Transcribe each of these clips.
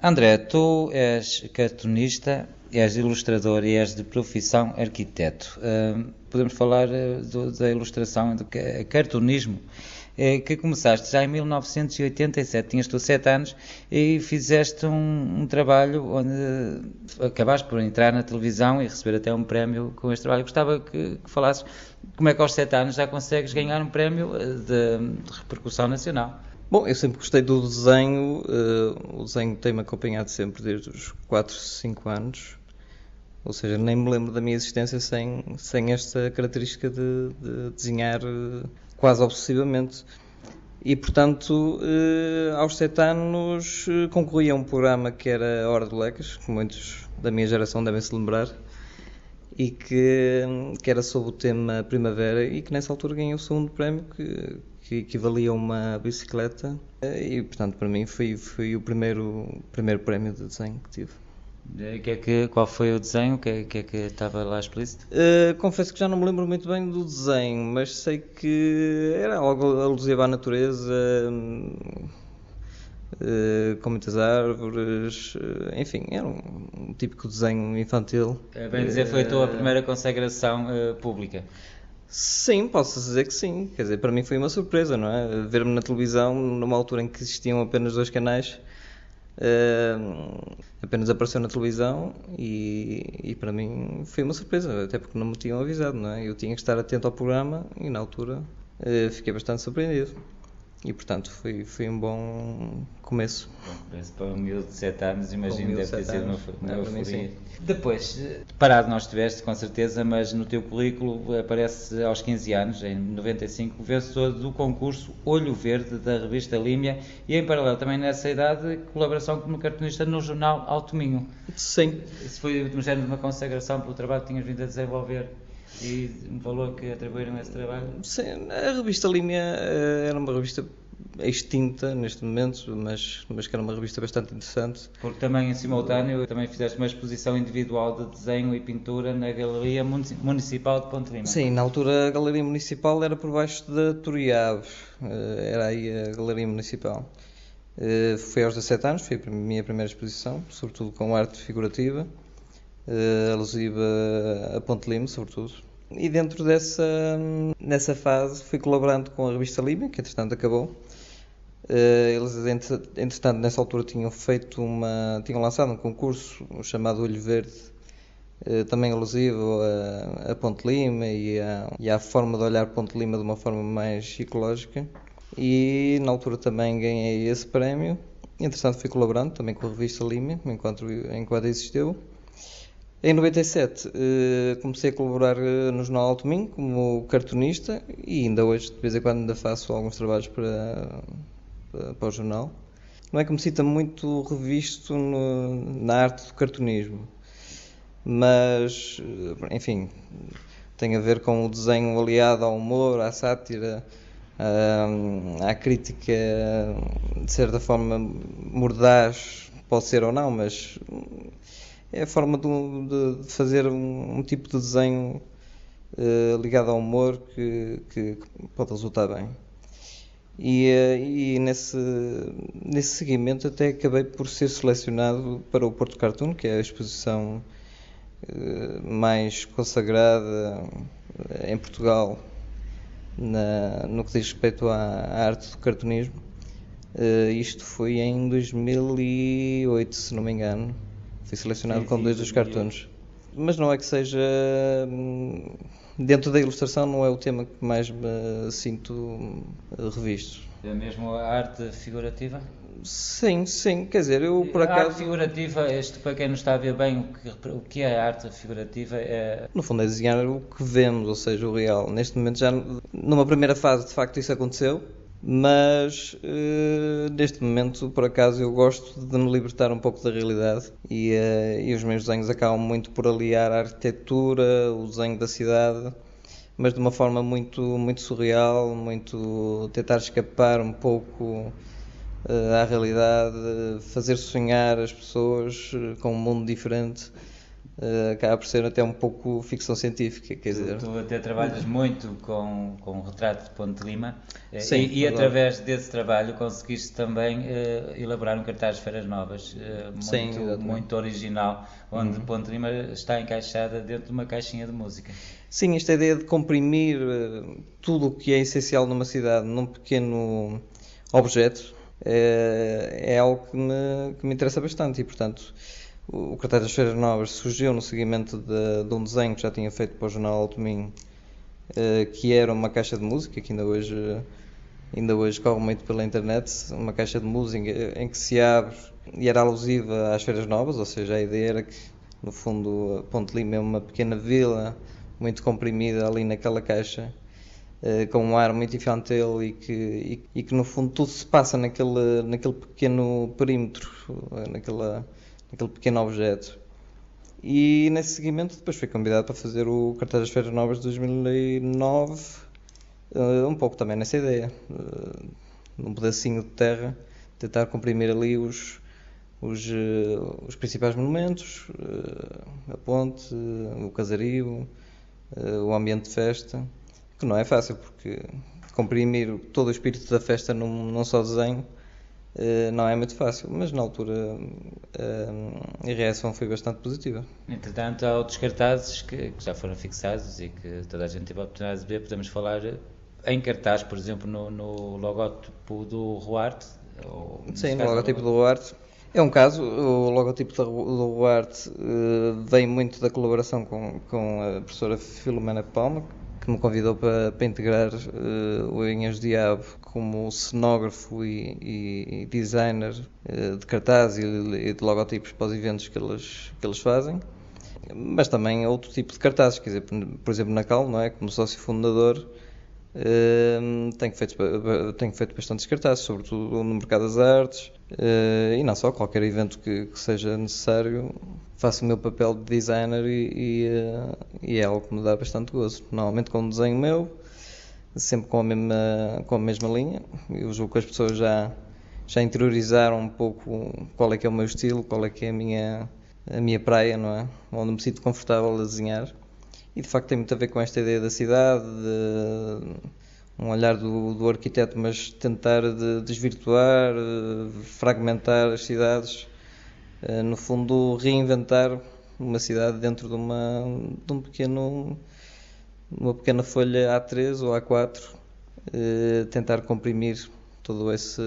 André, tu és cartunista, és ilustrador e és de profissão arquiteto. Podemos falar da ilustração, do cartunismo, que começaste já em 1987, tinhas tu 7 anos e fizeste um trabalho onde acabaste por entrar na televisão e receber até um prémio com este trabalho. Gostava que falasses como é que aos 7 anos já consegues ganhar um prémio de repercussão nacional. Bom, eu sempre gostei do desenho, o desenho tem-me acompanhado sempre desde os 4, 5 anos, ou seja, nem me lembro da minha existência sem esta característica de desenhar quase obsessivamente. E, portanto, aos 7 anos concorri a um programa que era a Hora de Lecas, que muitos da minha geração devem se lembrar, e que era sobre o tema Primavera e que nessa altura ganhei o segundo prémio que equivalia a uma bicicleta e portanto para mim foi o primeiro prémio de desenho que tive. Qual foi o desenho? O que é que estava lá explícito? Confesso que já não me lembro muito bem do desenho, mas sei que era algo alusivo à natureza, com muitas árvores, enfim, era um típico desenho infantil. É bem dizer, foi a tua primeira consagração pública. Sim, posso dizer que sim. Quer dizer, para mim foi uma surpresa, não é? Ver-me na televisão numa altura em que existiam apenas 2 canais, apenas apareceu na televisão e para mim foi uma surpresa, até porque não me tinham avisado, não é? Eu tinha que estar atento ao programa e na altura fiquei bastante surpreendido. E portanto foi um bom começo. Para um miúdo de 7 anos, imagino deve ter sido uma euforia. Sim. Depois, parado não estiveste, com certeza, mas no teu currículo aparece aos 15 anos, em 95, vencedor do concurso Olho Verde da revista Límia e em paralelo também nessa idade, colaboração como cartunista no jornal Alto Minho. Sim. Isso foi um género de uma consagração pelo trabalho que tinhas vindo a desenvolver e um valor que atribuíram a esse trabalho? Sim, a revista Límia era uma revista extinta neste momento, mas que era uma revista bastante interessante. Porque também em simultâneo também fizeste uma exposição individual de desenho e pintura na Galeria Municipal de Ponte Lima. Sim, na altura a Galeria Municipal era por baixo da Turiave, era aí a Galeria Municipal. Foi aos 17 anos, foi a minha primeira exposição, sobretudo com arte figurativa, alusiva a Ponte Lima, sobretudo. E dentro nessa fase fui colaborando com a revista Límia, que entretanto acabou. Eles, entretanto, nessa altura tinham lançado um concurso chamado Olho Verde, também alusivo a Ponte Lima e à forma de olhar Ponte Lima de uma forma mais ecológica. E na altura também ganhei esse prémio. Entretanto, fui colaborando também com a revista Límia, enquanto existiu. Em 97 comecei a colaborar no Jornal Alto Minho como cartunista e ainda hoje de vez em quando ainda faço alguns trabalhos para o jornal. Não é que me sinta muito revisto na arte do cartunismo, mas enfim, tem a ver com o desenho aliado ao humor, à sátira, à crítica de certa forma mordaz, pode ser ou não, mas é a forma de fazer um tipo de desenho ligado ao humor que pode resultar bem. E nesse seguimento até acabei por ser selecionado para o Porto Cartoon, que é a exposição mais consagrada em Portugal no que diz respeito à arte do cartunismo. Isto foi em 2008, se não me engano. Fui selecionado com 2 dos cartoons. Mas não é que seja... Dentro da ilustração não é o tema que mais me sinto revisto. É mesmo a arte figurativa? Sim, quer dizer, eu por acaso... A arte figurativa, para quem não está a ver bem o que é a arte figurativa é... No fundo é desenhar o que vemos, ou seja, o real. Neste momento já, numa primeira fase, de facto isso aconteceu, mas neste momento, por acaso, eu gosto de me libertar um pouco da realidade e os meus desenhos acabam muito por aliar a arquitetura, o desenho da cidade, mas de uma forma muito, muito surreal, muito tentar escapar um pouco à realidade, fazer sonhar as pessoas com um mundo diferente. acaba por ser até um pouco ficção científica, quer dizer. Tu até trabalhas muito com o retrato de Ponte de Lima. Sim, E através desse trabalho conseguiste também elaborar um cartaz de Feiras Novas sim, muito original, onde Ponte de Lima está encaixada dentro de uma caixinha de música. Sim, esta ideia de comprimir tudo o que é essencial numa cidade num pequeno objeto é algo que me interessa bastante e, portanto, o cartaz das Feiras Novas surgiu no seguimento de um desenho que já tinha feito para o jornal Alto Minho, que era uma caixa de música, que ainda hoje corre muito pela internet, uma caixa de música em que se abre e era alusiva às Feiras Novas, ou seja, a ideia era que, no fundo, Ponte Lima é uma pequena vila muito comprimida ali naquela caixa, com um ar muito infantil e que no fundo tudo se passa naquele pequeno perímetro, naquele pequeno objeto. E nesse seguimento depois fui convidado para fazer o cartaz das Feiras Novas de 2009, um pouco também nessa ideia, num pedacinho de terra, tentar comprimir ali os principais monumentos, a ponte, o casario, o ambiente de festa, que não é fácil, porque comprimir todo o espírito da festa num só desenho não é muito fácil, mas na altura a reação foi bastante positiva. Entretanto, há outros cartazes que já foram fixados e que toda a gente teve a oportunidade de ver. Podemos falar em cartaz, por exemplo, no logótipo do Ruarte. Sim, no logotipo do Ruarte. É um caso, o logotipo do Ruarte vem muito da colaboração com a professora Filomena Palma, que me convidou para integrar o Engenheiros Diabo como cenógrafo e designer de cartaz e de logotipos para os eventos que eles fazem, mas também outro tipo de cartazes, quer dizer, por exemplo na Cal, não é? Como sócio fundador, tenho feito bastantes cartazes, sobretudo no mercado das artes, e não só, qualquer evento que seja necessário, faço o meu papel de designer e é algo que me dá bastante gozo. Normalmente com um desenho meu, sempre com a mesma linha. Eu julgo que as pessoas já interiorizaram um pouco qual é que é o meu estilo, qual é que é a minha praia, não é? Onde me sinto confortável a desenhar. E de facto tem muito a ver com esta ideia da cidade, um olhar do arquiteto, mas tentar desvirtuar, fragmentar as cidades, no fundo reinventar uma cidade dentro de uma pequena folha A3 ou A4, tentar comprimir todo esse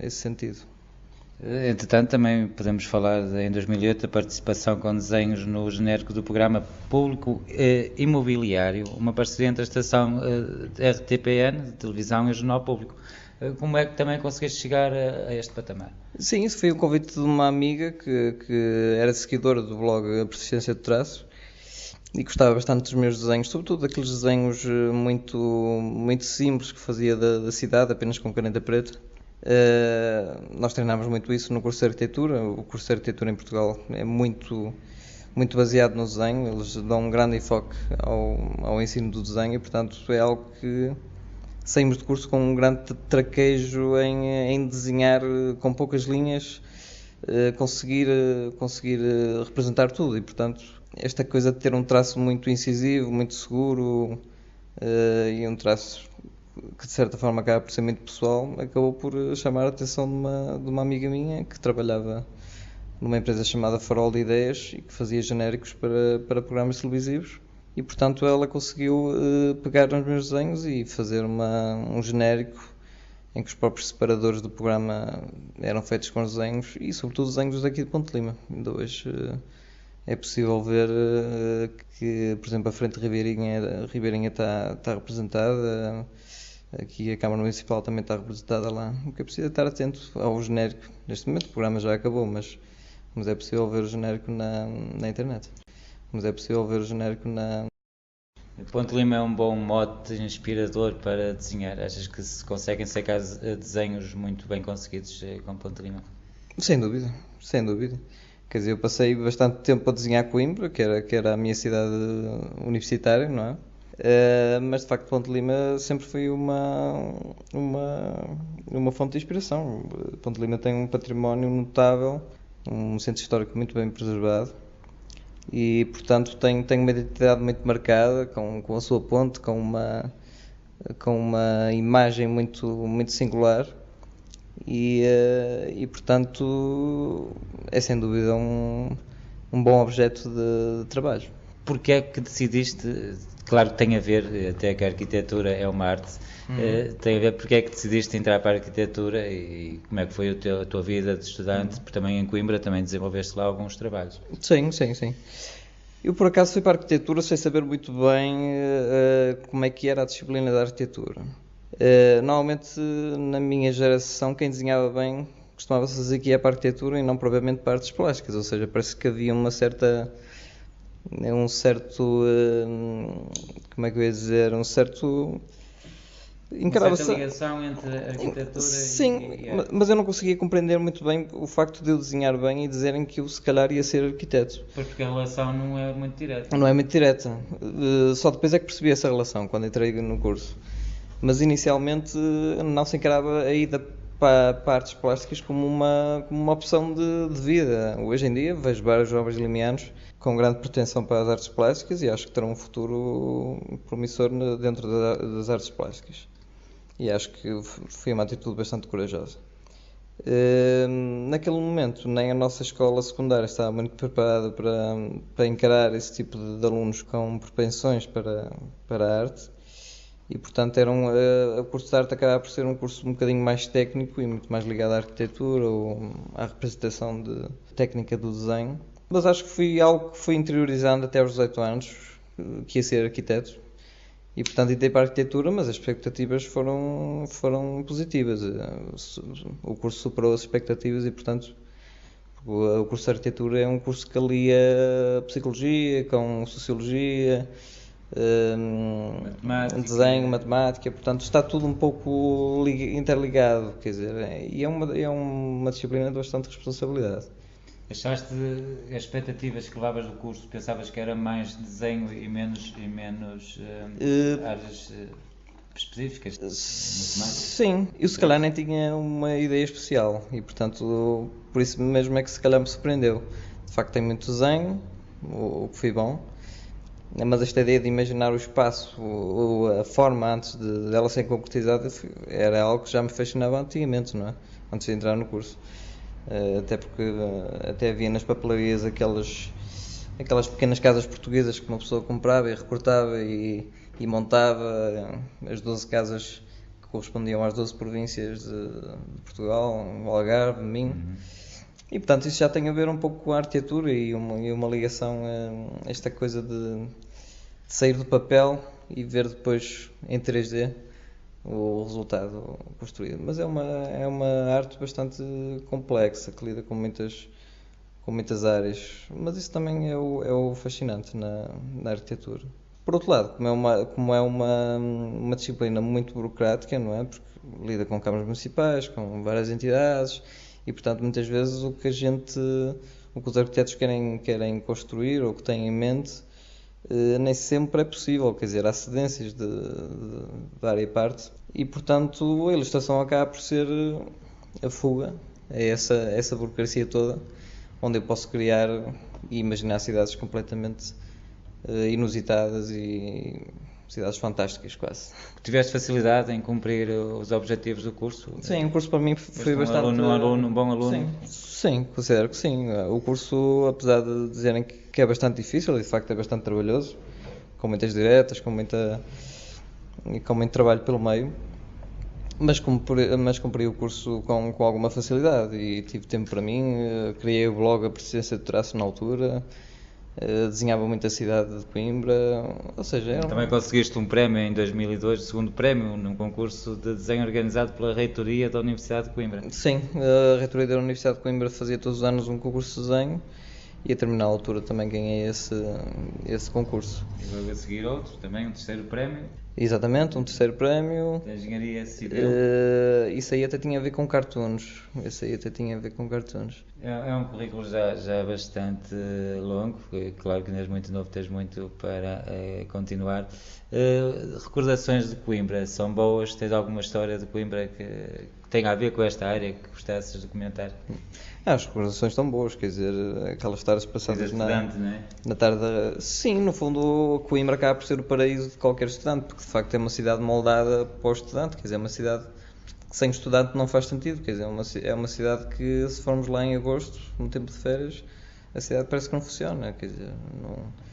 sentido. Entretanto, também podemos falar em 2008 a participação com desenhos no genérico do programa Público Imobiliário, uma parceria entre a estação RTPN, de televisão, e o Jornal Público. Como é que também conseguiste chegar a este patamar? Sim, isso foi um convite de uma amiga que era seguidora do blog A Persistência de Traços e gostava bastante dos meus desenhos, sobretudo daqueles desenhos muito, muito simples que fazia da cidade, apenas com caneta preta. Nós treinámos muito isso no curso de arquitetura. O curso de arquitetura em Portugal é muito, muito baseado no desenho, eles dão um grande enfoque ao ensino do desenho e, portanto, é algo que saímos de curso com um grande traquejo em desenhar com poucas linhas, conseguir representar tudo e, portanto, esta coisa de ter um traço muito incisivo, muito seguro e um traço que de certa forma acaba por ser muito pessoal, acabou por chamar a atenção de uma amiga minha que trabalhava numa empresa chamada Farol de Ideias e que fazia genéricos para programas televisivos e portanto ela conseguiu pegar nos meus desenhos e fazer um genérico em que os próprios separadores do programa eram feitos com os desenhos e sobretudo desenhos daqui de Ponte Lima. Ainda hoje é possível ver que, por exemplo, a frente de Ribeirinha está representada. Aqui a Câmara Municipal também está representada lá. O que é preciso estar atento ao genérico. Neste momento o programa já acabou, mas é possível ver o genérico na internet. Mas é possível ver o genérico na... Ponte Lima é um bom mote inspirador para desenhar. Achas que se conseguem sacar desenhos muito bem conseguidos com Ponte Lima? Sem dúvida, sem dúvida. Quer dizer, eu passei bastante tempo a desenhar Coimbra, que era a minha cidade universitária, não é? Mas de facto Ponte Lima sempre foi uma fonte de inspiração. Ponte Lima tem um património notável um centro histórico muito bem preservado e, portanto, tem uma identidade muito marcada, com a sua ponte, com uma imagem muito singular e, portanto, é sem dúvida um bom objeto de trabalho. Porque é que decidiste, claro que tem a ver, até que a arquitetura é uma arte, tem a ver porque é que decidiste entrar para a arquitetura e como é que foi a tua vida de estudante, porque também em Coimbra também desenvolveste lá alguns trabalhos. Sim. Eu, por acaso, fui para a arquitetura sem saber muito bem como é que era a disciplina da arquitetura. Normalmente, na minha geração, quem desenhava bem costumava-se dizer que ia para a arquitetura e não propriamente para artes plásticas, ou seja, parece que havia um certo, como é que eu ia dizer, Uma certa ligação entre a arquitetura e a arte. Mas eu não conseguia compreender muito bem o facto de eu desenhar bem e dizerem que eu se calhar ia ser arquiteto. Porque a relação não é muito direta. Não é muito direta. Só depois é que percebi essa relação, quando entrei no curso. Mas inicialmente não se encarava a ida para artes plásticas como uma opção de vida. Hoje em dia vejo vários jovens limianos com grande pretensão para as artes plásticas e acho que terão um futuro promissor dentro das artes plásticas. E acho que foi uma atitude bastante corajosa. Naquele momento, nem a nossa escola secundária estava muito preparada para encarar esse tipo de alunos com propensões para a arte. E, portanto, o curso de arte acabava por ser um curso um bocadinho mais técnico e muito mais ligado à arquitetura ou à representação técnica do desenho. Mas acho que foi algo que fui interiorizando até aos 18 anos, que ia ser arquiteto. E, portanto, entrei para a arquitetura, mas as expectativas foram positivas. O curso superou as expectativas e, portanto, o curso de arquitetura é um curso que alia psicologia com sociologia, desenho, matemática, portanto está tudo um pouco interligado, quer dizer, e é uma disciplina de bastante responsabilidade. Achaste as expectativas que levavas do curso, pensavas que era mais desenho e menos áreas específicas, matemática? Sim, eu se calhar nem tinha uma ideia especial e, portanto, por isso mesmo é que se calhar me surpreendeu. De facto tem muito desenho, o que foi bom, mas esta ideia de imaginar o espaço, a forma antes dela ser concretizada, era algo que já me fascinava antigamente, não é? Antes de entrar no curso. Até porque até havia nas papelarias aquelas pequenas casas portuguesas que uma pessoa comprava e recortava e montava as 12 casas que correspondiam às 12 províncias de Portugal, o Algarve, Minho. E, portanto, isso já tem a ver um pouco com a arquitetura e uma ligação a esta coisa de sair do papel e ver depois em 3D o resultado construído. Mas é uma arte bastante complexa, que lida com muitas áreas. Mas isso também é o fascinante na arquitetura. Por outro lado, como é uma disciplina muito burocrática, não é? Porque lida com câmaras municipais, com várias entidades, e, portanto, muitas vezes o que os arquitetos querem construir ou que têm em mente nem sempre é possível, quer dizer, há cedências de área e parte e, portanto, a ilustração acaba por ser a fuga, é essa burocracia toda, onde eu posso criar e imaginar cidades completamente inusitadas e cidades fantásticas quase. Tiveste facilidade em cumprir os objetivos do curso? Sim, o curso para mim foi bastante... Um bom aluno? Sim, considero que sim. O curso, apesar de dizerem que é bastante difícil, e de facto é bastante trabalhoso, com muitas diretas, com muito trabalho pelo meio, mas cumpri o curso com alguma facilidade e tive tempo para mim, criei o blog A Persistência de Traço na altura, desenhava muito a cidade de Coimbra, ou seja... Também conseguiste um prémio em 2002, o segundo prémio, num concurso de desenho organizado pela Reitoria da Universidade de Coimbra. Sim, a Reitoria da Universidade de Coimbra fazia todos os anos um concurso de desenho e a terminar a altura também ganhei esse concurso. E logo a seguir outro, também um terceiro prémio. Exatamente, um terceiro prémio. Da Engenharia Civil. Isso aí até tinha a ver com cartoons. É um currículo já bastante longo, claro que ainda és muito novo, tens muito para continuar. Recordações de Coimbra são boas? Tens alguma história de Coimbra que tem a ver com esta área que gostasses de comentar? As recordações estão boas, quer dizer, aquelas tardes passadas Não é? na tarde. Sim, no fundo, Coimbra acaba por ser o paraíso de qualquer estudante, porque de facto é uma cidade moldada para o estudante, quer dizer, é uma cidade que sem estudante não faz sentido, quer dizer, é uma cidade que, se formos lá em agosto, no tempo de férias, a cidade parece que não funciona, quer dizer, não.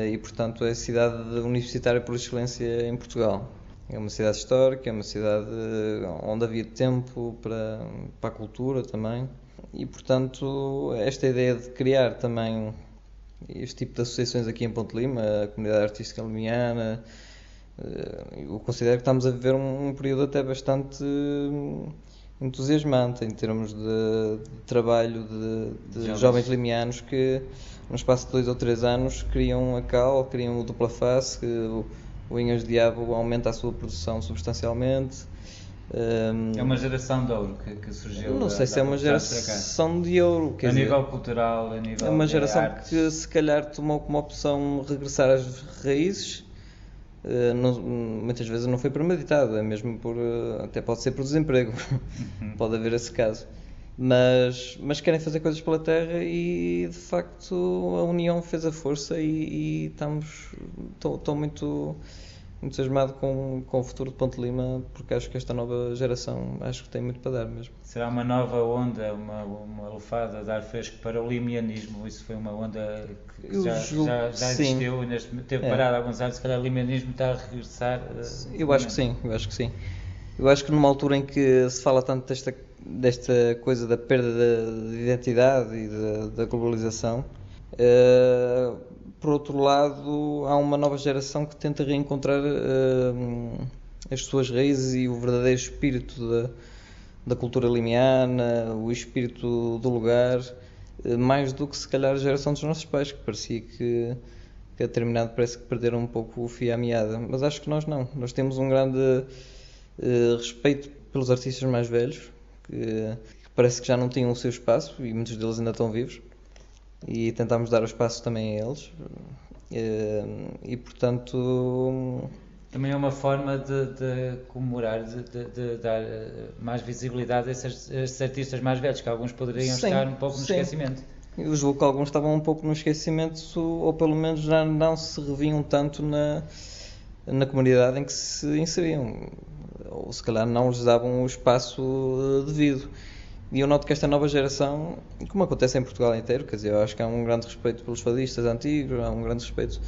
E portanto é a cidade universitária por excelência em Portugal. É uma cidade histórica, é uma cidade onde havia tempo para a cultura também. E portanto esta ideia de criar também este tipo de associações aqui em Ponte Lima, a comunidade artística limiana, eu considero que estamos a viver um período até bastante entusiasmante em termos de trabalho de jovens limianos que no espaço de 2 ou 3 anos criam a cal, criam o dupla face, que o Unhas de Diabo aumenta a sua produção substancialmente. É uma geração de ouro que surgiu. Não sei se é uma geração de ouro. A nível cultural, a nível é uma geração artes. Que se calhar tomou como opção regressar às raízes. Muitas vezes não foi premeditado, é mesmo até pode ser por desemprego, pode haver esse caso. Mas querem fazer coisas pela terra e de facto a união fez a força e estou muito entusiasmado com o futuro de Ponte Lima, porque acho que esta nova geração acho que tem muito para dar mesmo. Será uma nova onda, uma lufada de ar fresco para o limianismo? Isso foi uma onda que já existiu, teve parado há alguns anos, se calhar o limianismo está a regressar. Eu acho que sim. Eu acho que numa altura em que se fala tanto desta coisa da perda de identidade e da globalização, por outro lado, há uma nova geração que tenta reencontrar as suas raízes e o verdadeiro espírito da cultura limiana, o espírito do lugar, mais do que se calhar a geração dos nossos pais, que parecia que a determinado parece que perderam um pouco o fio à meada. Mas acho que nós não. Nós temos um grande respeito pelos artistas mais velhos, que parece que já não tinham o seu espaço e muitos deles ainda estão vivos. E tentámos dar o espaço também a eles e portanto também é uma forma de comemorar, de dar mais visibilidade a esses artistas mais velhos, que alguns poderiam estar um pouco no esquecimento. Eu julgo que alguns estavam um pouco no esquecimento, ou pelo menos já não se reviam tanto na comunidade em que se inseriam, ou se calhar não lhes davam o espaço devido. E eu noto que esta nova geração, como acontece em Portugal inteiro, quer dizer, eu acho que há um grande respeito pelos fadistas antigos, há um grande respeito,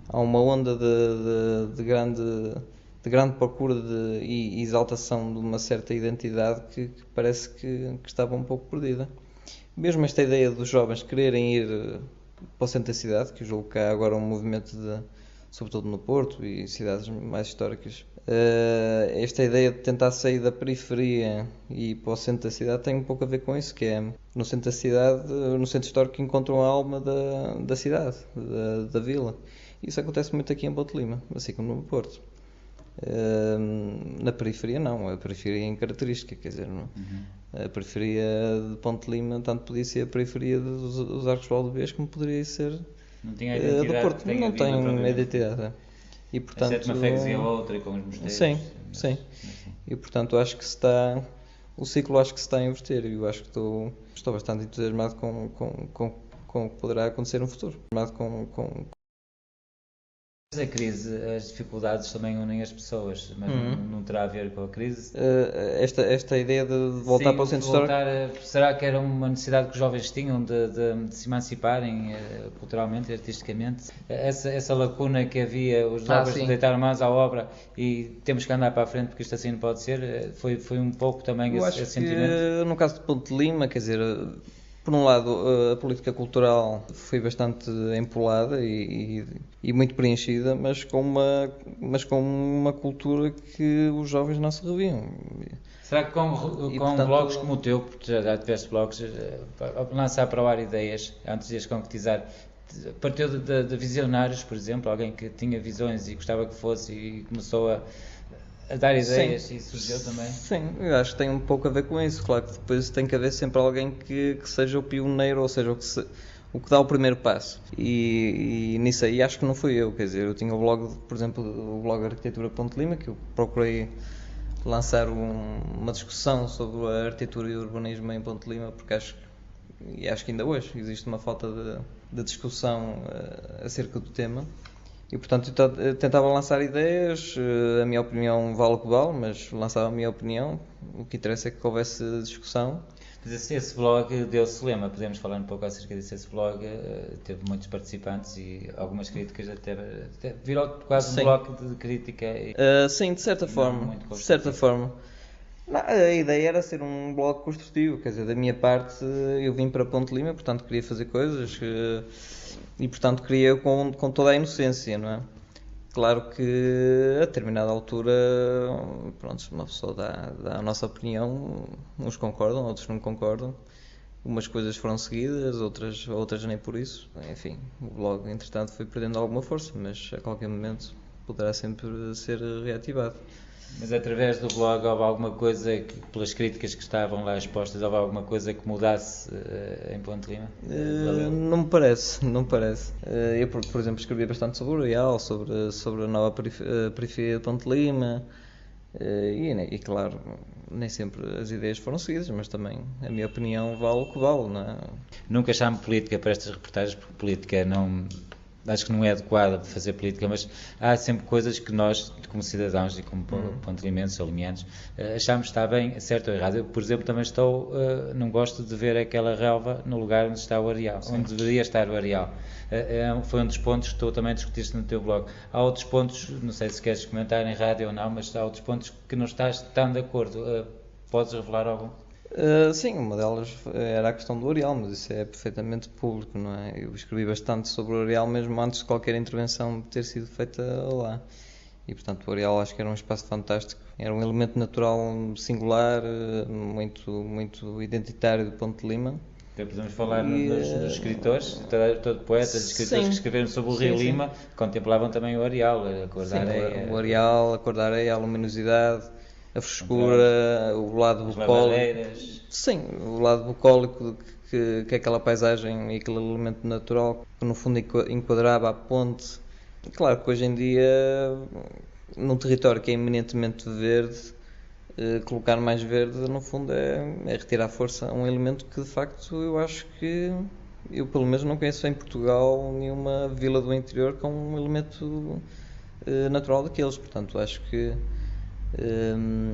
há uma onda de grande procura e exaltação de uma certa identidade que parece que estava um pouco perdida. Mesmo esta ideia dos jovens quererem ir para o centro da cidade, que eu julgo que há agora um movimento sobretudo no Porto e cidades mais históricas, esta ideia de tentar sair da periferia e ir para o centro da cidade tem um pouco a ver com isso, que é no centro da cidade, no centro histórico, que encontram a alma da cidade, da vila. Isso acontece muito aqui em Ponte Lima, assim como no Porto. Na periferia não, a periferia é incaracterística, quer dizer, a periferia de Ponte Lima tanto podia ser a periferia dos Arcos de Valdevez como poderia ser não tinha identidade, do Porto, não tem identidade. E portanto, exceto uma freguesia ou outra com os mosteiros. Sim. E portanto acho que o ciclo acho que se está a inverter e eu acho que estou bastante entusiasmado com o que poderá acontecer no futuro. A crise, as dificuldades também unem as pessoas, mas não terá a ver com a crise? Esta ideia de voltar para o centro histórico? Será que era uma necessidade que os jovens tinham de se emanciparem culturalmente e artisticamente? Essa lacuna que havia, os jovens deitaram mais à obra e temos que andar para a frente porque isto assim não pode ser, foi um pouco também esse sentimento? Que, no caso de Ponte Lima, quer dizer, por um lado, a política cultural foi bastante empolada e muito preenchida, mas com uma cultura que os jovens não se reviam. Será que portanto, blogs como o teu, porque já tiveste blogs, lançar para o ar ideias antes de as concretizar, partiu de visionários, por exemplo, alguém que tinha visões e gostava que fosse e começou a dar ideias e surgiu também? Sim, eu acho que tem um pouco a ver com isso. Claro que depois tem que haver sempre alguém que seja o pioneiro, ou seja, o que dá o primeiro passo. E nisso aí acho que não fui eu, quer dizer, eu tinha o blog, por exemplo, o blog Arquitetura Ponte Lima, que eu procurei lançar uma discussão sobre a arquitetura e o urbanismo em Ponte Lima, porque acho que ainda hoje existe uma falta de discussão acerca do tema. E portanto eu tentava lançar ideias, a minha opinião vale o que vale, mas lançava a minha opinião, o que interessa é que houvesse discussão. Mas esse blog deu-se lema, podemos falar um pouco acerca disso. Esse blog teve muitos participantes e algumas críticas, até virou quase Sim. um bloco de crítica. Sim, de certa forma. muito De certa construtivo. forma. Não, a ideia era ser um blog construtivo, quer dizer, da minha parte eu vim para Ponte Lima, portanto queria fazer coisas e portanto queria com toda a inocência, não é? Claro que a determinada altura, pronto, uma pessoa dá a nossa opinião, uns concordam, outros não concordam. Umas coisas foram seguidas, outras nem por isso. Enfim, o blog entretanto foi perdendo alguma força, mas a qualquer momento poderá sempre ser reativado. Mas através do blog houve alguma coisa, pelas críticas que estavam lá expostas, houve alguma coisa que mudasse em Ponte Lima? Não me parece, não me parece. Eu, por exemplo, escrevi bastante sobre o Real, sobre a nova periferia de Ponte Lima, e claro, nem sempre as ideias foram seguidas, mas também a minha opinião vale o que vale, não é? Nunca chamo política para estas reportagens, porque política não... Acho que não é adequada para fazer política, mas há sempre coisas que nós, como cidadãos e como pontelimenses ou limianos, achamos que está bem, certo ou errado. Eu, por exemplo, também não gosto de ver aquela relva no lugar onde está o areal, Sim. onde deveria estar o areal. Foi um dos pontos que tu também discutiste no teu blog. Há outros pontos, não sei se queres comentar em rádio ou não, mas há outros pontos que não estás tão de acordo. Podes revelar algum? Sim, uma delas era a questão do Areal, mas isso é perfeitamente público, não é? Eu escrevi bastante sobre o Areal mesmo antes de qualquer intervenção ter sido feita lá. E portanto o Areal acho que era um espaço fantástico, era um elemento natural singular, muito identitário do Ponte de Lima. Até podemos falar dos escritores, todo poetas, escritores Sim. que escreveram sobre o Rio Sim. Lima, contemplavam também o areal, a cor da areia, O Areal, a cor da areia, a luminosidade, a frescura, o lado as bucólico. lavadeiras. Sim, o lado bucólico que é aquela paisagem e aquele elemento natural que no fundo enquadrava a ponte. Claro que hoje em dia, num território que é eminentemente verde, colocar mais verde no fundo é retirar força a um elemento que de facto eu acho que eu pelo menos não conheço em Portugal nenhuma vila do interior com um elemento natural daqueles, portanto acho que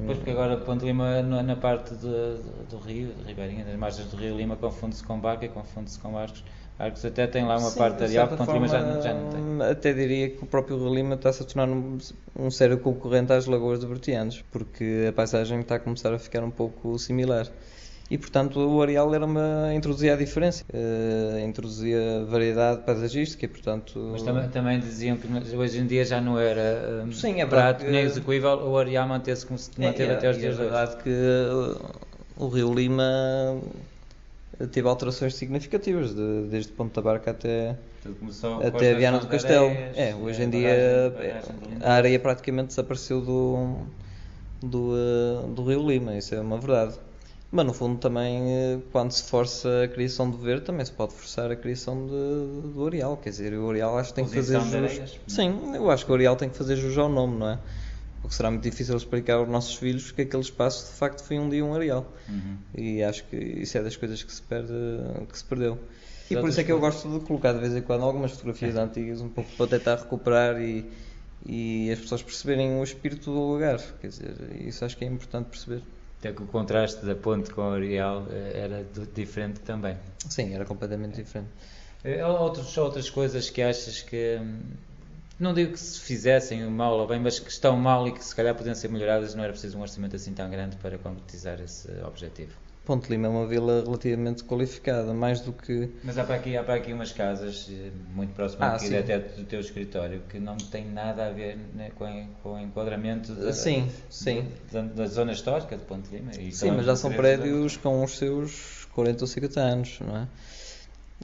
Pois porque agora Ponte Lima na parte do rio, de Ribeirinha, das margens do Rio Lima, confunde-se com barca e confunde-se com barcos. Barcos até tem lá uma sim, parte de areal que certa Ponte Lima forma, já não tem. até diria que o próprio Rio Lima está-se a tornar um sério concorrente às lagoas de Bertianos, porque a paisagem está a começar a ficar um pouco similar. E portanto o areal introduzia a diferença, introduzia variedade paisagística e portanto... Mas também diziam que hoje em dia já não era Sim, é prato verdade nem que- execuível, o areal manteve-se como se manteve até os e é dias de hoje. verdade que o Rio Lima teve alterações significativas, desde Ponta Barca Tudo começou com até as Viana do estações de Castelo. areias, Hoje em a dia barragem do Limão. a areia praticamente desapareceu do Rio Lima, isso é uma verdade. Mas no fundo também, quando se força a criação do verde, também se pode forçar a criação do areal. Quer dizer, o areal acho que tem que fazer Posição de jus. areias. Sim, eu acho que o areal tem que fazer jus ao nome, não é? Porque será muito difícil explicar aos nossos filhos que aquele espaço de facto foi um dia um areal. E acho que isso é das coisas que se perdeu. E por isso é que eu gosto de colocar de vez em quando algumas fotografias antigas, um pouco para tentar recuperar e as pessoas perceberem o espírito do lugar. Quer dizer, isso acho que é importante perceber. Até que o contraste da ponte com o areal era diferente também. Sim, era completamente diferente. Outras coisas que achas que, não digo que se fizessem mal ou bem, mas que estão mal e que se calhar podiam ser melhoradas, não era preciso um orçamento assim tão grande para concretizar esse objetivo. Ponte Lima é uma vila relativamente qualificada, mais do que... Mas há para aqui umas casas muito próximas aqui sim. até do teu escritório que não tem nada a ver, né, com o enquadramento Sim. da zona histórica de Ponte Lima. Sim, mas já são prédios com os seus 40 ou 50 anos, não é?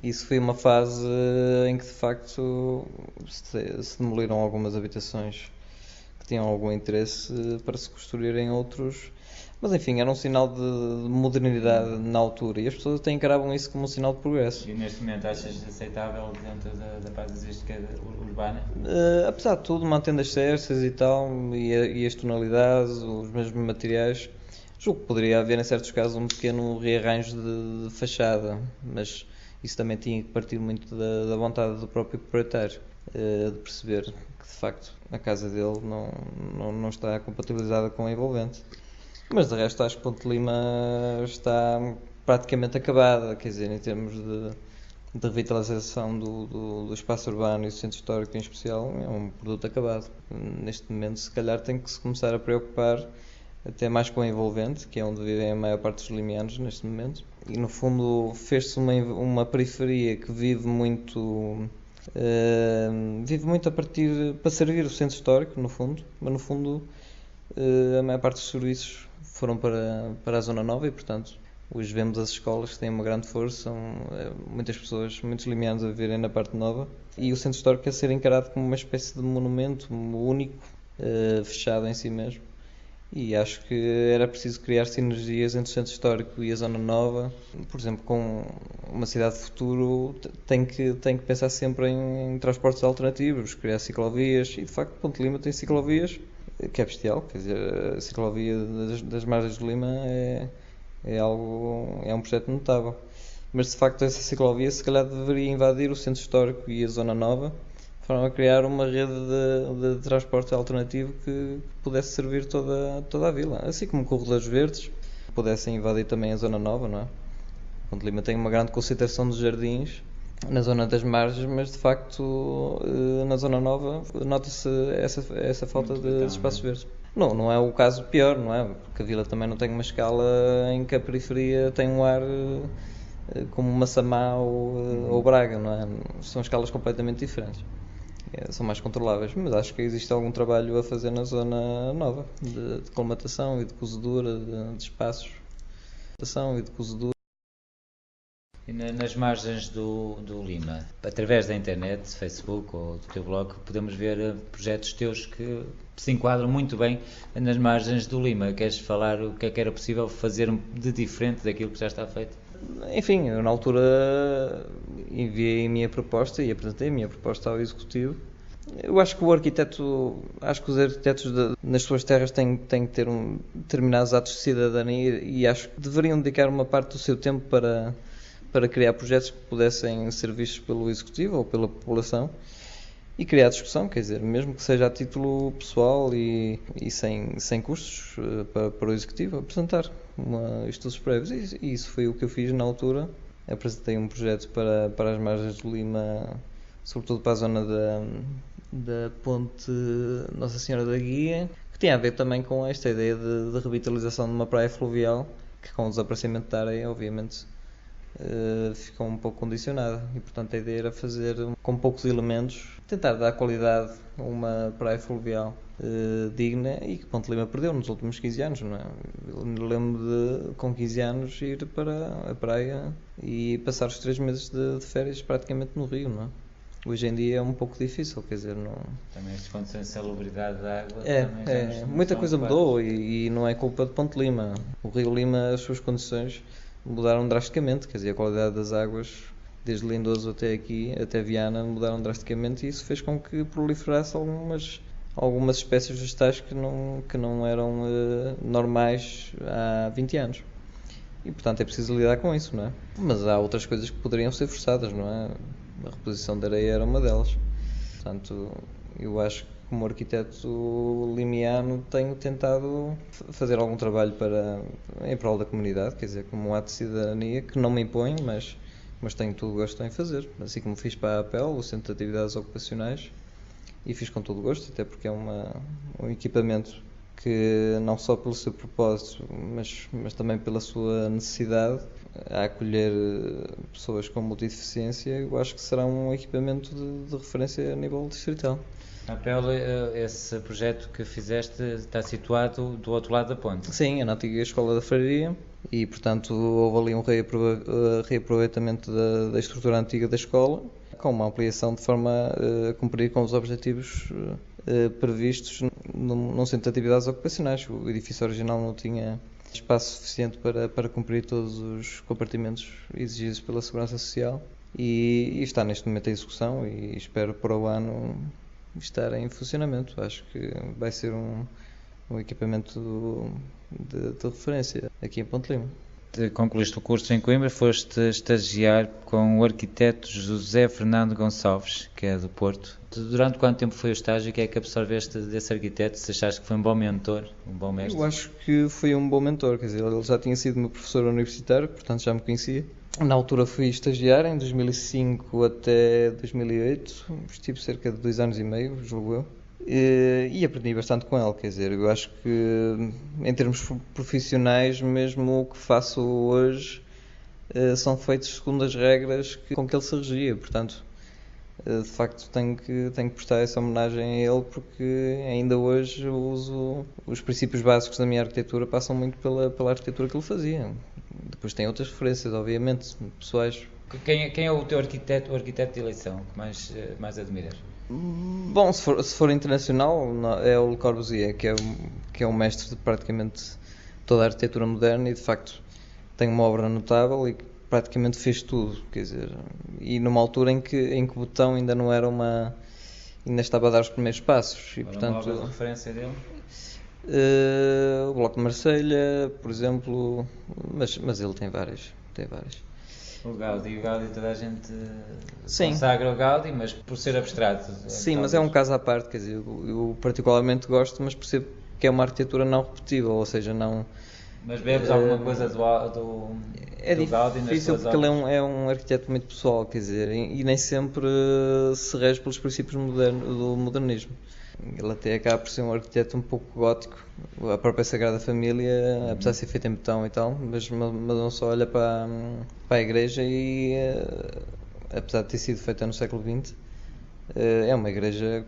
Isso foi uma fase em que de facto se demoliram algumas habitações que tinham algum interesse para se construírem outros Mas enfim, era um sinal de modernidade na altura e as pessoas até encaravam isso como um sinal de progresso. E neste momento achas aceitável dentro da paisagística urbana? Apesar de tudo, mantendo as cestas e tal, e as tonalidades, os mesmos materiais, julgo que poderia haver em certos casos um pequeno rearranjo de fachada, mas isso também tinha que partir muito da vontade do próprio proprietário, de perceber que de facto a casa dele não está compatibilizada com a envolvente. Mas de resto acho que Ponte Lima está praticamente acabada, quer dizer, em termos de revitalização do espaço urbano e do centro histórico em especial, é um produto acabado. Neste momento, se calhar, tem que se começar a preocupar até mais com a envolvente, que é onde vivem a maior parte dos limianos neste momento. E no fundo fez-se uma periferia que vive muito a partir para servir o centro histórico, no fundo, mas no fundo a maior parte dos serviços foram para a Zona Nova e, portanto, hoje vemos as escolas que têm uma grande força, são muitas pessoas, muitos limianos a viverem na parte nova e o centro histórico a ser encarado como uma espécie de monumento único, fechado em si mesmo. E acho que era preciso criar sinergias entre o centro histórico e a Zona Nova. Por exemplo, com uma cidade de futuro tem que pensar sempre em transportes alternativos, criar ciclovias e de facto Ponte Lima tem ciclovias, que é bestial, quer dizer, a ciclovia das margens de Lima é um projeto notável. Mas de facto essa ciclovia se calhar deveria invadir o centro histórico e a Zona Nova, de forma a criar uma rede de transporte alternativo que pudesse servir toda a vila, assim como corredores verdes pudessem invadir também a Zona Nova, não é? Ponte Lima tem uma grande concentração de jardins na zona das margens, mas de facto na Zona Nova nota-se essa falta de espaços verdes. Não é o caso pior, não é? Porque a vila também não tem uma escala em que a periferia tem um ar como Massamá ou Braga, não é? São escalas completamente diferentes. São mais controláveis, mas acho que existe algum trabalho a fazer na Zona Nova, de colmatação e de cozedura de espaços, e de cozedura. E nas margens do Lima, através da internet, Facebook ou do teu blog, podemos ver projetos teus que se enquadram muito bem nas margens do Lima. Queres falar o que é que era possível fazer de diferente daquilo que já está feito? Enfim, eu na altura enviei a minha proposta e apresentei a minha proposta ao Executivo. Eu acho que os arquitetos nas suas terras têm que ter determinados atos de cidadania e acho que deveriam dedicar uma parte do seu tempo para criar projetos que pudessem ser vistos pelo Executivo ou pela população e criar discussão, quer dizer, mesmo que seja a título pessoal e sem custos para o Executivo, apresentar estudos prévios. E isso foi o que eu fiz na altura. Apresentei um projeto para as margens do Lima, sobretudo para a zona da Ponte Nossa Senhora da Guia, que tinha a ver também com esta ideia de revitalização de uma praia fluvial, que com o desaparecimento da areia, obviamente, ficou um pouco condicionada e portanto a ideia era fazer com poucos elementos, tentar dar qualidade a uma praia fluvial digna e que Ponte Lima perdeu nos últimos 15 anos, não é? Eu lembro de com 15 anos ir para a praia e passar os 3 meses de férias praticamente no Rio, não é? Hoje em dia é um pouco difícil, quer dizer, não... Também as condições de salubridade da água muita coisa mudou e não é culpa de Ponte Lima. O Rio Lima, as suas condições mudaram drasticamente, quer dizer, a qualidade das águas, desde Lindoso até aqui, até Viana, mudaram drasticamente e isso fez com que proliferasse algumas espécies vegetais que não eram normais há 20 anos. E, portanto, é preciso lidar com isso, não é? Mas há outras coisas que poderiam ser forçadas, não é? A reposição de areia era uma delas. Portanto, eu acho que como arquiteto limiano tenho tentado fazer algum trabalho em prol da comunidade, quer dizer, como um ato de cidadania que não me impõe, mas tenho todo o gosto em fazer. Assim como fiz para a APEL, o Centro de Atividades Ocupacionais, e fiz com todo o gosto, até porque é um equipamento que não só pelo seu propósito, mas também pela sua necessidade a acolher pessoas com multideficiência, eu acho que será um equipamento de referência a nível distrital. A APEL, esse projeto que fizeste está situado do outro lado da ponte? Sim, é na antiga Escola da Freiraria e, portanto, houve ali um reaproveitamento da estrutura antiga da escola, com uma ampliação de forma a cumprir com os objetivos previstos num centro de atividades ocupacionais. O edifício original não tinha espaço suficiente para cumprir todos os compartimentos exigidos pela Segurança Social e está neste momento em execução e espero para o ano estar em funcionamento. Acho que vai ser um equipamento de referência aqui em Ponte Lima. Concluíste o curso em Coimbra, foste estagiar com o arquiteto José Fernando Gonçalves, que é do Porto. Durante quanto tempo foi o estágio e o que é que absorveste desse arquiteto? Se achaste que foi um bom mentor, um bom mestre? Eu acho que foi um bom mentor, quer dizer, ele já tinha sido meu professor universitário, portanto já me conhecia. Na altura fui estagiar, em 2005 até 2008, estive cerca de 2 anos e meio, julgo eu. E aprendi bastante com ele, quer dizer, eu acho que em termos profissionais, mesmo o que faço hoje, são feitos segundo as regras com que ele se regia, portanto, de facto tenho que prestar essa homenagem a ele porque ainda hoje uso os princípios básicos da minha arquitetura, passam muito pela arquitetura que ele fazia. Depois tem outras referências, obviamente, pessoais. Quem é o teu arquiteto de eleição que mais admiras? Bom, se for internacional, é o Le Corbusier, que é um mestre de praticamente toda a arquitetura moderna e de facto tem uma obra notável e praticamente fez tudo, quer dizer, e numa altura em que o botão ainda não era ainda estava a dar os primeiros passos e portanto. Uma obra de referência dele? O Bloco de Marselha, por exemplo, mas ele tem várias. O Gaudí toda a gente consagra o Gaudí, mas por ser abstrato. Sim, mas é um caso à parte, quer dizer, eu particularmente gosto, mas percebo que é uma arquitetura não repetível, ou seja, não... Mas bebes alguma coisa do Gaudí nas tuas obras? É difícil porque ele é um arquiteto muito pessoal, quer dizer, e nem sempre se rege pelos princípios do modernismo. Ele até acaba por ser um arquiteto um pouco gótico. A própria Sagrada Família, apesar de ser feita em betão e tal, mas não só olha para a igreja e, apesar de ter sido feita no século XX, é uma igreja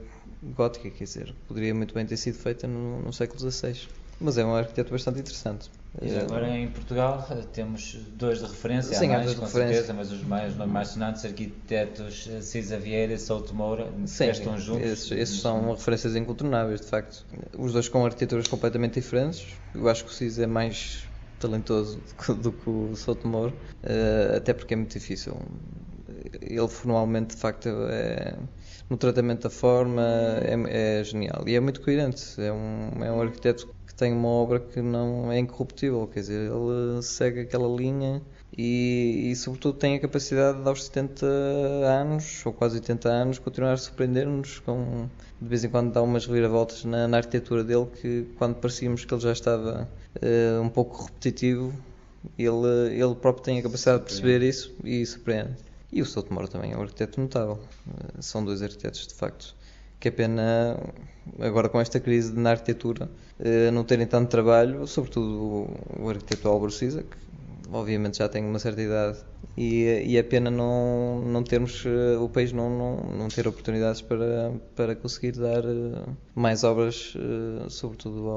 gótica, quer dizer, poderia muito bem ter sido feita no século XVI. Mas é um arquiteto bastante interessante. E agora em Portugal temos dois de referência, sim, há mais, dois de com referência. certeza, mas os mais sonantes arquitetos Cisa Vieira e Souto Moura, sim, estão juntos. Esses são referências incontornáveis, de facto. Os dois com arquiteturas completamente diferentes. Eu acho que o Cisa é mais talentoso do que o Souto Moura, até porque é muito difícil. Ele formalmente, de facto, no tratamento da forma é genial e é muito coerente. É um arquiteto que tem uma obra que não é incorruptível, quer dizer, ele segue aquela linha e sobretudo tem a capacidade de aos 70 anos, ou quase 80 anos, continuar a surpreender-nos de vez em quando dá umas reviravoltas na arquitetura dele que quando parecíamos que ele já estava um pouco repetitivo, ele próprio tem a capacidade de perceber isso e surpreende. E o Souto Moura também é um arquiteto notável. São dois arquitetos, de facto. Que é pena, agora com esta crise na arquitetura, não terem tanto trabalho, sobretudo o arquiteto Álvaro Siza, que obviamente já tem uma certa idade, e é pena não termos, o país não ter oportunidades para conseguir dar mais obras, sobretudo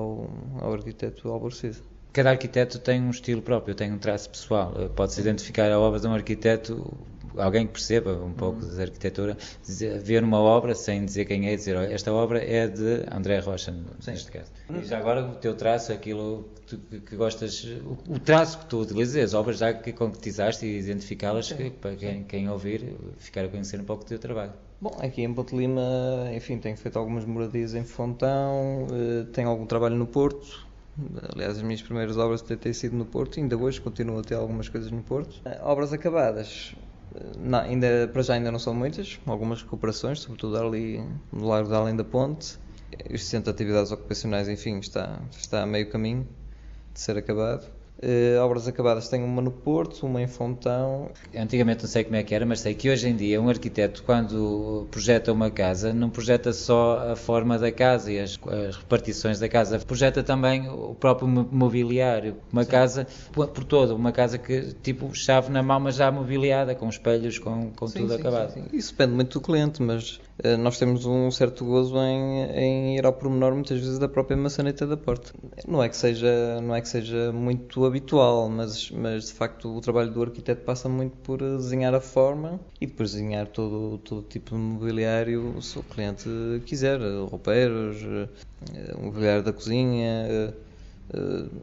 ao arquiteto Álvaro Siza. Cada arquiteto tem um estilo próprio, tem um traço pessoal. Pode-se identificar a obra de um arquiteto, alguém que perceba um pouco de arquitetura, ver uma obra sem dizer quem é, dizer, olha, esta obra é de André Rocha, neste caso. E já agora o teu traço, aquilo que gostas, o traço que tu utilizas, as obras já que concretizaste e identificá-las, para quem ouvir, ficar a conhecer um pouco do teu trabalho. Bom, aqui em Ponte Lima, enfim, tenho feito algumas moradias em Fontão, tenho algum trabalho no Porto. Aliás, as minhas primeiras obras têm sido no Porto, ainda hoje continuo a ter algumas coisas no Porto. Obras acabadas, para já ainda não são muitas, algumas recuperações, sobretudo ali no Largo da Além da Ponte. O Centro de Atividades Ocupacionais, enfim, está a meio caminho de ser acabado. Obras acabadas tenho uma no Porto, uma em Fontão. Antigamente não sei como é que era, mas sei que hoje em dia um arquiteto, quando projeta uma casa, não projeta só a forma da casa e as repartições da casa, projeta também o próprio mobiliário. Uma Sim. casa por todo, uma casa que tipo chave na mão, mas já mobiliada, com espelhos, com tudo acabado. Sim. Isso depende muito do cliente, mas nós temos um certo gozo em ir ao pormenor muitas vezes da própria maçaneta da porta. Não é que seja muito habitual, mas de facto o trabalho do arquiteto passa muito por desenhar a forma e depois desenhar todo tipo de mobiliário se o cliente quiser, roupeiros, mobiliário da cozinha,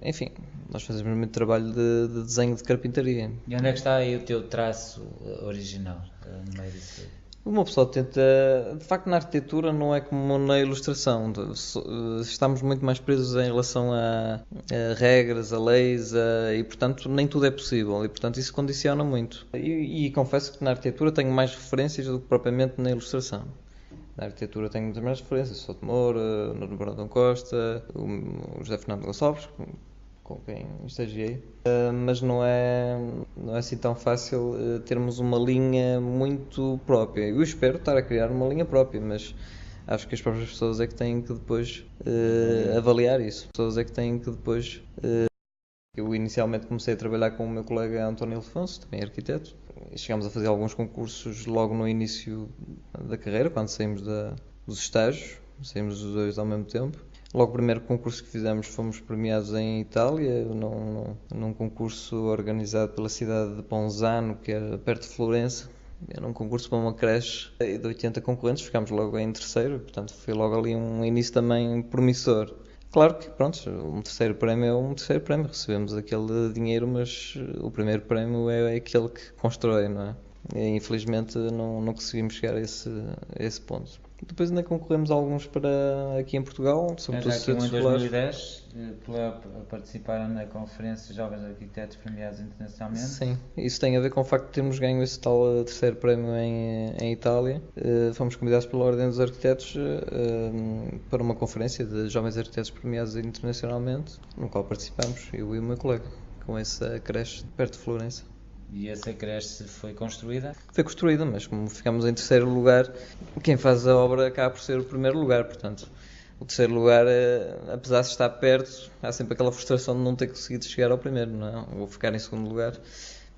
Enfim, nós fazemos muito trabalho de desenho de carpintaria. E onde é que está aí o teu traço original, no meio disso tudo? Uma pessoa tenta, de facto, na arquitetura não é como na ilustração. Estamos muito mais presos em relação a regras, a leis, e portanto nem tudo é possível. E portanto isso condiciona muito. E confesso que na arquitetura tenho mais referências do que propriamente na ilustração. Na arquitetura tenho muitas mais referências. Souto de Moura, Nuno Brandão Costa, o José Fernando Gonçalves, com quem estagiei. Mas não é assim tão fácil termos uma linha muito própria. Eu espero estar a criar uma linha própria, mas acho que as próprias pessoas é que têm que depois avaliar isso. As pessoas é que têm que depois... Eu inicialmente comecei a trabalhar com o meu colega António Ildefonso, também arquiteto. Chegámos a fazer alguns concursos logo no início da carreira, quando saímos dos estágios. Saímos os dois ao mesmo tempo. Logo o primeiro concurso que fizemos fomos premiados em Itália, num concurso organizado pela cidade de Ponzano, que era perto de Florença. Era um concurso para uma creche de 80 concorrentes, ficámos logo em terceiro, portanto foi logo ali um início também promissor. Claro que, pronto, um terceiro prémio é um terceiro prémio, recebemos aquele dinheiro, mas o primeiro é aquele que constrói, não é? E, infelizmente não conseguimos chegar a esse ponto. Depois ainda concorremos a alguns para aqui em Portugal, sobretudo Já aqui em estudos escolares. 2010, participaram na Conferência Jovens Arquitetos Premiados Internacionalmente. Sim, isso tem a ver com o facto de termos ganho esse tal terceiro prémio em Itália. Fomos convidados pela Ordem dos Arquitetos para uma conferência de Jovens Arquitetos Premiados Internacionalmente, no qual participamos, eu e o meu colega, com essa creche perto de Florença. E essa creche foi construída? Foi construída, mas como ficámos em terceiro lugar, quem faz a obra acaba por ser o primeiro lugar, portanto, o terceiro lugar, apesar de estar perto, há sempre aquela frustração de não ter conseguido chegar ao primeiro, não é? Ou ficar em segundo lugar.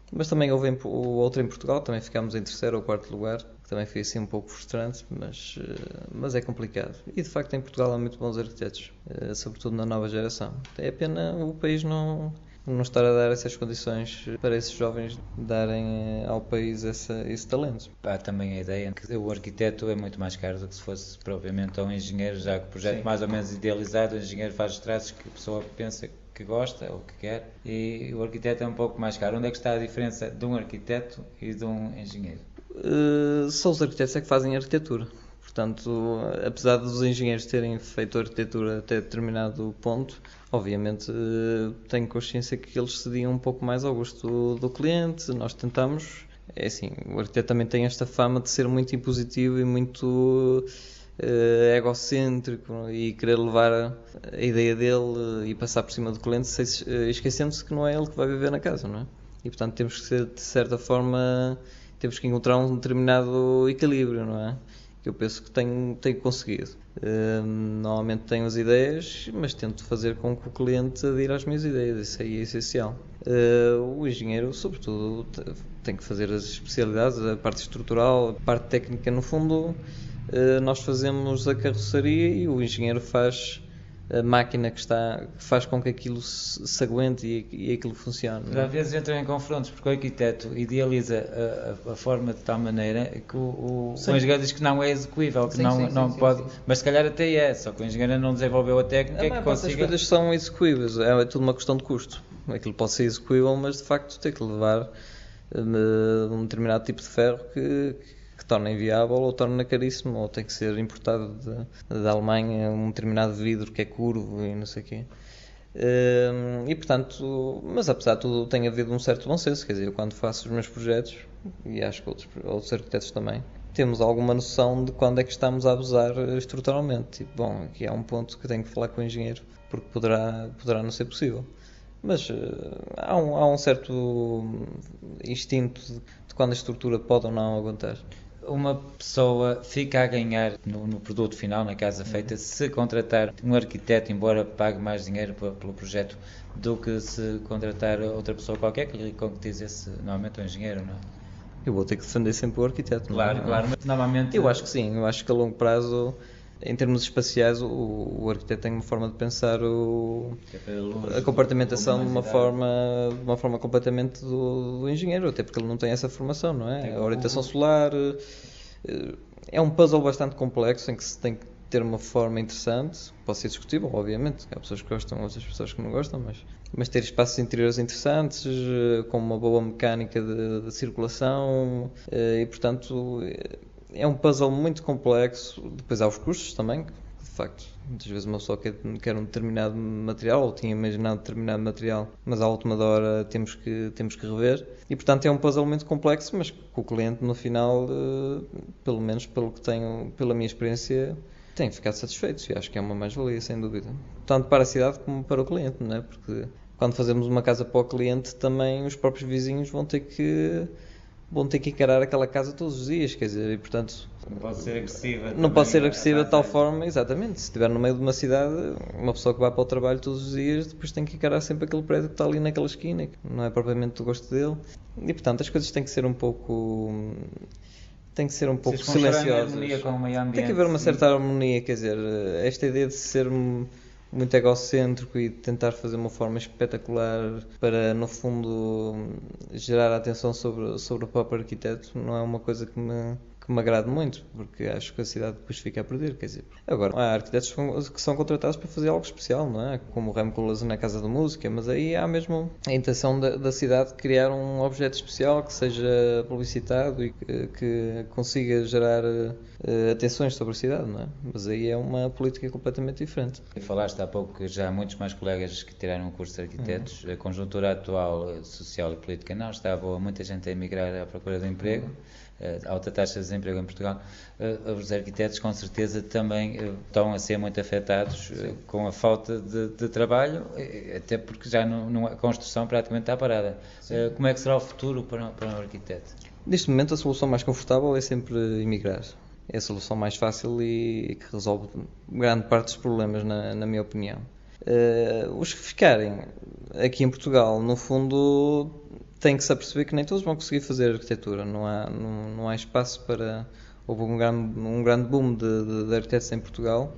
Mas também houve outro em Portugal, também ficámos em terceiro ou quarto lugar, que também foi assim um pouco frustrante, mas é complicado. E de facto em Portugal há muito bons arquitetos, sobretudo na nova geração. É pena o país não estar a dar essas condições para esses jovens darem ao país esse talento. Há também a ideia que o arquiteto é muito mais caro do que se fosse propriamente um engenheiro, já que o projeto mais ou menos idealizado, o engenheiro faz os traços que a pessoa pensa que gosta ou que quer, e o arquiteto é um pouco mais caro. Onde é que está a diferença de um arquiteto e de um engenheiro? São os arquitetos é que fazem arquitetura. Portanto, apesar dos engenheiros terem feito arquitetura até determinado ponto, obviamente tenho consciência que eles cediam um pouco mais ao gosto do cliente. Nós tentamos, é assim, o arquiteto também tem esta fama de ser muito impositivo e muito egocêntrico e querer levar a ideia dele e passar por cima do cliente, esquecendo-se que não é ele que vai viver na casa, não é? E portanto temos que ser, de certa forma, temos que encontrar um determinado equilíbrio, não é? Que eu penso que tenho conseguido. Normalmente tenho as ideias, mas tento fazer com que o cliente adira às minhas ideias, isso aí é essencial. O engenheiro, sobretudo, tem que fazer as especialidades, a parte estrutural, a parte técnica. No fundo, nós fazemos a carroçaria e o engenheiro faz a máquina que faz com que aquilo se aguente e aquilo funcione. Às vezes entram em confrontos porque o arquiteto idealiza a forma de tal maneira que o engenheiro diz que não é execuível, que não pode, mas se calhar até é, só que o engenheiro não desenvolveu a técnica que consiga. As coisas são execuíveis, é tudo uma questão de custo. Aquilo pode ser execuível, mas de facto tem que levar um determinado tipo de ferro que torna inviável ou torna caríssimo, ou tem que ser importado da Alemanha um determinado vidro que é curvo e não sei o quê. E portanto, mas apesar de tudo tem havido um certo bom senso, quer dizer, eu quando faço os meus projetos, e acho que outros arquitetos também, temos alguma noção de quando é que estamos a abusar estruturalmente. Tipo, bom, aqui há um ponto que tenho que falar com o engenheiro, porque poderá não ser possível. Mas há um certo instinto de quando a estrutura pode ou não aguentar. Uma pessoa fica a ganhar no produto final, na casa feita, se contratar um arquiteto, embora pague mais dinheiro pelo projeto, do que se contratar outra pessoa qualquer que lhe concretize normalmente um engenheiro, não é? Eu vou ter que defender sempre o arquiteto. Claro, mas normalmente... Eu acho que sim, eu acho que a longo prazo, em termos espaciais, o arquiteto tem uma forma de pensar a compartimentação de uma forma completamente do engenheiro, até porque ele não tem essa formação, não é? A orientação solar é um puzzle bastante complexo em que se tem que ter uma forma interessante, pode ser discutível, obviamente, há pessoas que gostam, outras pessoas que não gostam, mas ter espaços interiores interessantes, com uma boa mecânica de circulação, e portanto é um puzzle muito complexo. Depois há os custos também, que de facto muitas vezes uma pessoa quer um determinado material, ou tinha imaginado determinado material, mas à última hora temos que rever, e portanto é um puzzle muito complexo, mas que o cliente no final, pelo menos pela minha experiência, tem ficado satisfeito, e acho que é uma mais-valia, sem dúvida, tanto para a cidade como para o cliente, não é? Porque quando fazemos uma casa para o cliente, também os próprios vizinhos vão ter que encarar aquela casa todos os dias, quer dizer, e portanto não pode ser agressiva. Não pode ser agressiva de tal forma, exatamente. Se estiver no meio de uma cidade, uma pessoa que vai para o trabalho todos os dias, depois tem que encarar sempre aquele prédio que está ali naquela esquina, que não é propriamente do gosto dele. E portanto as coisas têm que ser um pouco silenciosas. Tem que haver uma certa harmonia, quer dizer, esta ideia de ser muito egocêntrico e de tentar fazer uma forma espetacular para, no fundo, gerar a atenção sobre o próprio arquiteto, não é uma coisa que me agrade muito, porque acho que a cidade depois fica a perder, quer dizer. Agora, há arquitetos que são contratados para fazer algo especial, não é? Como o Remo Koolhaas na Casa da Música, mas aí há mesmo a intenção da cidade de criar um objeto especial que seja publicitado e que consiga gerar atenções sobre a cidade, não é? Mas aí é uma política completamente diferente. E falaste há pouco que já há muitos mais colegas que tiraram o curso de arquitetos. A conjuntura atual, social e política, não está boa, muita gente a emigrar à procura de emprego. Alta taxa de desemprego em Portugal, os arquitetos com certeza também estão a ser muito afetados com a falta de trabalho, até porque já a construção praticamente está parada. Como é que será o futuro para um arquiteto? Neste momento a solução mais confortável é sempre emigrar. É a solução mais fácil e que resolve grande parte dos problemas, na minha opinião. Os que ficarem aqui em Portugal, no fundo, têm que se aperceber que nem todos vão conseguir fazer arquitetura. Não há espaço para... Houve um grande boom de arquitetos em Portugal,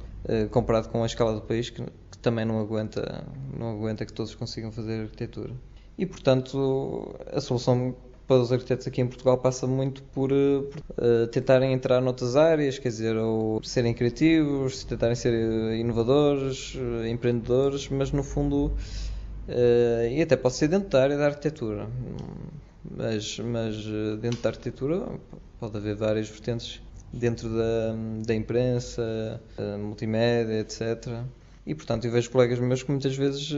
comparado com a escala do país, que também não aguenta que todos consigam fazer arquitetura. E, portanto, a solução para os arquitetos aqui em Portugal passa muito por tentarem entrar noutras áreas, quer dizer, ou serem criativos, tentarem ser inovadores, empreendedores, mas no fundo, e até pode ser dentro da área da arquitetura, mas dentro da arquitetura pode haver várias vertentes dentro da imprensa, multimédia, etc. E portanto eu vejo colegas meus que muitas vezes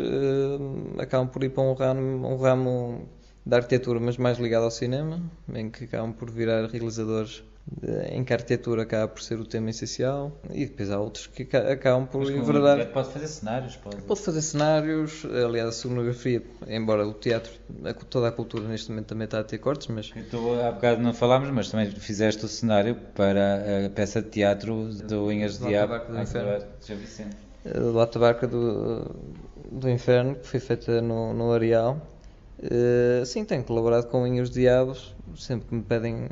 acabam por ir para um ramo da arquitetura, mas mais ligado ao cinema, em que acabam por virar realizadores, em que a arquitetura acaba por ser o tema essencial, e depois há outros que acabam por enveredar. Pode fazer cenários? Pode fazer cenários, aliás a cenografia, embora o teatro, toda a cultura neste momento também está a ter cortes, mas... Há bocado não falámos, mas também fizeste o cenário para a peça de teatro do Inhas de Diabo, do Atabarca do Inferno, que foi feita no Areal. Sim, tenho colaborado com Inhos Diabos, sempre que me pedem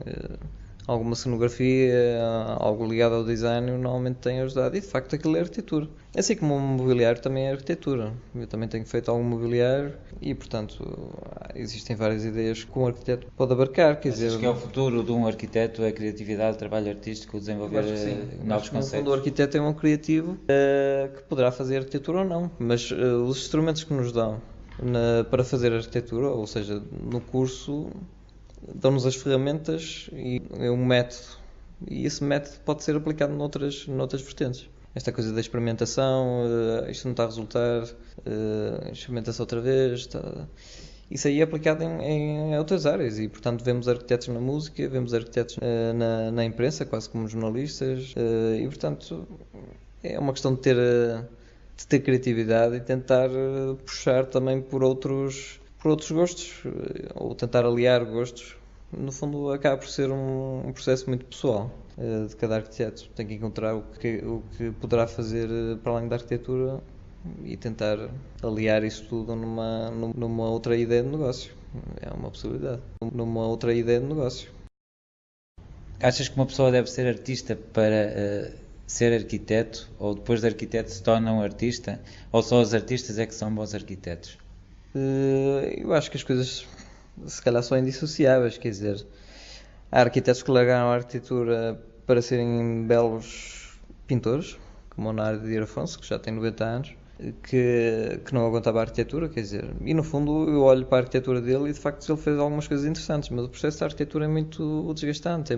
alguma cenografia, algo ligado ao design, eu normalmente tenho ajudado, e de facto aquilo é arquitetura. Assim como o mobiliário também é arquitetura. Eu também tenho feito algum mobiliário e, portanto, existem várias ideias que um arquiteto pode abarcar. Acho que é o futuro de um arquiteto, a criatividade, o trabalho artístico, desenvolver novos conceitos. No fundo, o arquiteto é um criativo que poderá fazer arquitetura ou não, mas os instrumentos que nos dão para fazer arquitetura, ou seja, no curso, dão-nos as ferramentas e é um método, e esse método pode ser aplicado noutras vertentes. Esta coisa da experimentação, isto não está a resultar, experimenta-se outra vez, isso aí é aplicado em outras áreas, e portanto vemos arquitetos na música, vemos arquitetos na imprensa, quase como jornalistas, e portanto é uma questão de ter criatividade e tentar puxar também por outros gostos, ou tentar aliar gostos. No fundo acaba por ser um processo muito pessoal de cada arquiteto. Tem que encontrar o que poderá fazer para além da arquitetura e tentar aliar isso tudo numa outra ideia de negócio. É uma possibilidade. Numa outra ideia de negócio. Achas que uma pessoa deve ser artista para ser arquiteto, ou depois de arquiteto se torna um artista, ou só os artistas é que são bons arquitetos? Eu acho que as coisas se calhar são indissociáveis, quer dizer, há arquitetos que largaram a arquitetura para serem belos pintores, como o Nádir Afonso, que já tem 90 anos, que não aguentava a arquitetura, quer dizer, e no fundo eu olho para a arquitetura dele e de facto ele fez algumas coisas interessantes, mas o processo da arquitetura é muito desgastante,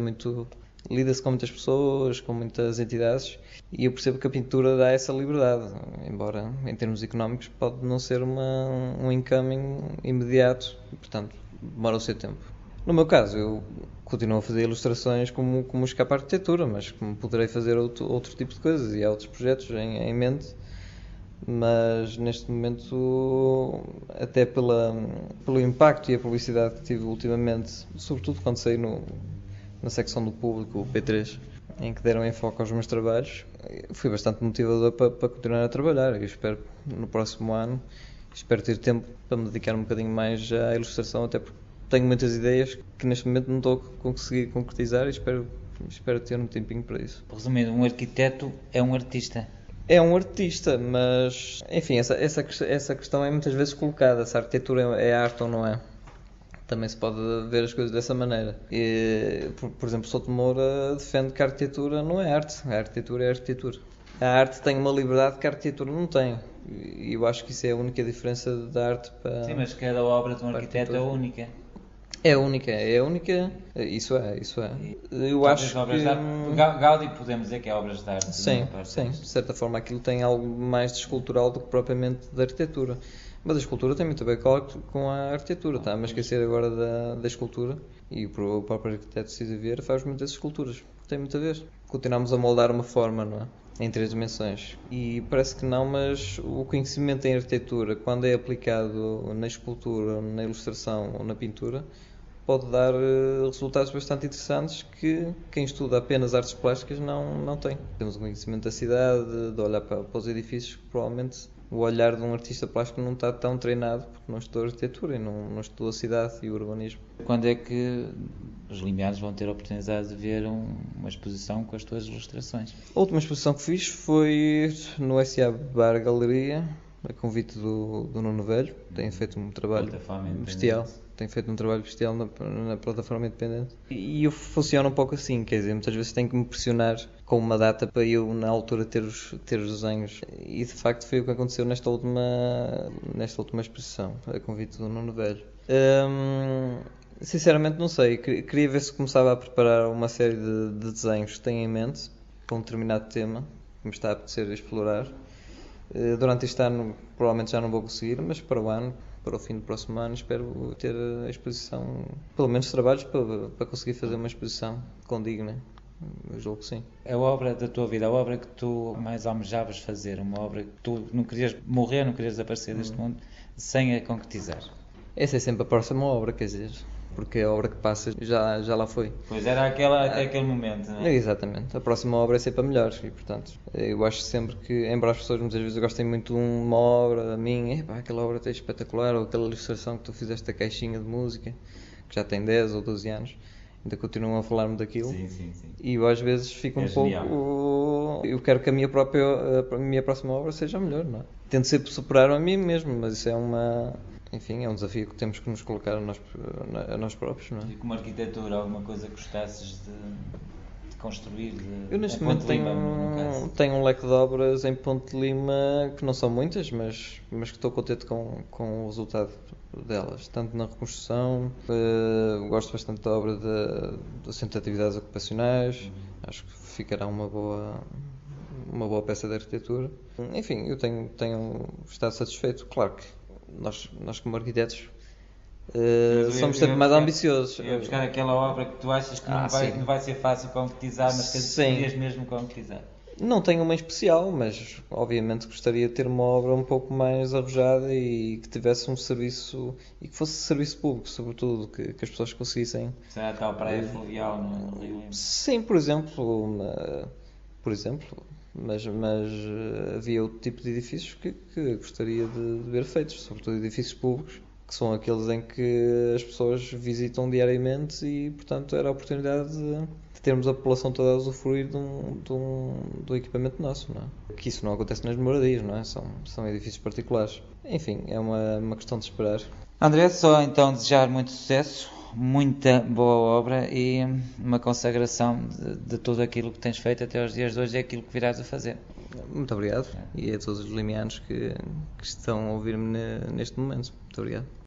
lida-se com muitas pessoas, com muitas entidades, e eu percebo que a pintura dá essa liberdade, embora em termos económicos pode não ser um incoming imediato, portanto demora o seu tempo. No meu caso, eu continuo a fazer ilustrações como escapa à arquitetura, mas como poderei fazer outro tipo de coisas e há outros projetos em mente, mas neste momento, até pelo impacto e a publicidade que tive ultimamente, sobretudo quando saí na secção do público, o P3, em que deram enfoque aos meus trabalhos, foi bastante motivador para continuar a trabalhar. Eu espero no próximo ano, espero ter tempo para me dedicar um bocadinho mais à ilustração, até porque tenho muitas ideias que neste momento não estou a conseguir concretizar e espero ter um tempinho para isso. Resumindo, um arquiteto é um artista. É um artista, mas enfim, essa questão é muitas vezes colocada, se a arquitetura é arte ou não é. Também se pode ver as coisas dessa maneira. Por exemplo, Souto Moura defende que a arquitetura não é arte, a arquitetura é arquitetura. A arte tem uma liberdade que a arquitetura não tem. E eu acho que isso é a única diferença da arte para... Sim, mas cada obra de um arquiteto é única. É única, isso é. Eu acho que... Gaudí podemos dizer que é obras de arte. Sim, de certa forma aquilo tem algo mais de escultural do que propriamente da arquitetura. Mas a escultura tem muito a ver com a arquitetura, está-me a esquecer agora da escultura, e o próprio arquiteto César Vieira faz muitas esculturas, tem muito a ver. Continuamos a moldar uma forma, não é? Em 3 dimensões. E parece que não, mas o conhecimento em arquitetura, quando é aplicado na escultura, na ilustração ou na pintura, pode dar resultados bastante interessantes que quem estuda apenas artes plásticas não tem. Temos um conhecimento da cidade, de olhar para os edifícios, que provavelmente o olhar de um artista plástico não está tão treinado porque não estudou arquitetura e não estudou a cidade e o urbanismo. Quando é que os limiares vão ter a oportunidade de ver uma exposição com as tuas ilustrações? A última exposição que fiz foi no SA Bar Galeria, a convite do Nuno Velho. Tem feito um trabalho bestial. Tem feito um trabalho bestial na plataforma independente. E eu funciono um pouco assim, quer dizer, muitas vezes tenho que me pressionar com uma data para eu, na altura, ter os desenhos. E de facto foi o que aconteceu nesta última exposição, a convite do Nuno Velho. Sinceramente não sei, queria ver se começava a preparar uma série de desenhos que tenho em mente, com um determinado tema, que me está a apetecer explorar. Durante este ano provavelmente já não vou conseguir, mas para o ano, para o fim do próximo ano, espero ter a exposição, pelo menos trabalhos para conseguir fazer uma exposição condigna. Eu julgo que sim. A obra da tua vida, a obra que tu mais almejavas fazer, uma obra que tu não querias morrer, não querias desaparecer deste mundo, sem a concretizar? Essa é sempre a próxima obra, quer dizer, porque a obra que passa já lá foi. Pois era aquele momento, não é? Exatamente, a próxima obra é sempre a melhor e, portanto, eu acho sempre que, embora as pessoas muitas vezes gostem muito de uma obra, a minha, aquela obra é espetacular, ou aquela ilustração que tu fizeste da caixinha de música, que já tem 10 ou 12 anos, ainda continuam a falar-me daquilo. Sim. E eu às vezes fico um pouco... Eu quero que a minha próxima obra seja melhor, não é? Tento sempre superar a mim mesmo, mas isso é enfim, é um desafio que temos que nos colocar a nós próprios, não é? E como arquitetura, alguma coisa que gostasses de construir? Eu neste momento tenho um leque de obras em Ponte de Lima que não são muitas, mas que estou contente com o resultado delas, tanto na reconstrução, gosto bastante da obra do Centro de Atividades Ocupacionais, acho que ficará uma boa peça de arquitetura. Enfim, eu tenho estado satisfeito, claro que nós como arquitetos somos sempre mais ambiciosos. Eu buscar aquela obra que tu achas que não vai ser fácil concretizar, mas que querias mesmo concretizar. Não tenho uma em especial, mas obviamente gostaria de ter uma obra um pouco mais arrojada e que tivesse um serviço, e que fosse serviço público, sobretudo, que as pessoas conseguissem. Será a tal praia fluvial no Rio Lima? Sim, por exemplo, mas havia outro tipo de edifícios que gostaria de ver feitos, sobretudo edifícios públicos, que são aqueles em que as pessoas visitam diariamente e, portanto, era a oportunidade de termos a população toda a usufruir do equipamento nosso, não é? Que isso não acontece nas moradias, não é? São edifícios particulares. Enfim, é uma questão de esperar. André, só então desejar muito sucesso muita boa obra e uma consagração de tudo aquilo que tens feito até aos dias de hoje e aquilo que virás a fazer. Muito obrigado, e a todos os limianos que estão a ouvir-me neste momento. Muito obrigado.